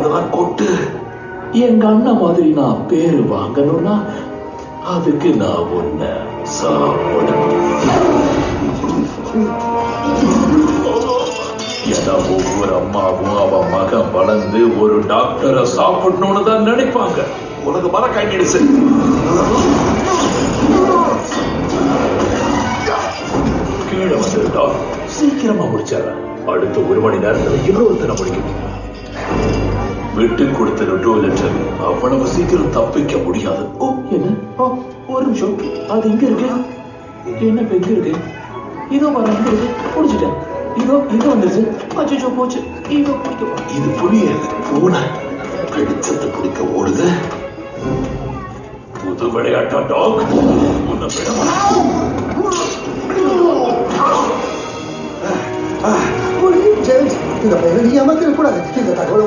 அவ்வளவுதான் கொட்டு. எங்க அண்ணன் மாதிரி நான் பேரு வாங்கணும்னா அதுக்கு நான் உன்னை சாப்பிடணும். ஏன்னா ஒவ்வொரு அம்மாவும் அவன் மகன் வளர்ந்து ஒரு டாக்டரை சாப்பிடணும்னு தான் நினைப்பாங்க. உனக்கு மர கைடிடுச்சு. கீழே வந்துட்டா சீக்கிரமா முடிச்சிடறேன். அடுத்த 1 மணி நேரத்துல இன்னொருத்தனை முடிக்கணும். விட்டு கொடுத்த டோய்லெட் அவ்வளவு சீக்கிரம் தப்பிக்க முடியாது. ஓ என்ன? ஒரு நிமிஷம், அது இங்க இருக்கு. என்ன எங்க இருக்கு? இதோ வர இங்க இருக்கு. முடிச்சுட்டேன். இதோ இது வந்துருச்சு. அச்சோ போச்சு. இதோ பிடிக்க. இது புரியல. பூனை வெளிச்சத்தை பிடிக்க ஓடுது. புது விளையாட்டா டாக்? உன்னை விட இந்த பையனை நீ ஏமாத்திடக்கூடாது. இந்த தகவலை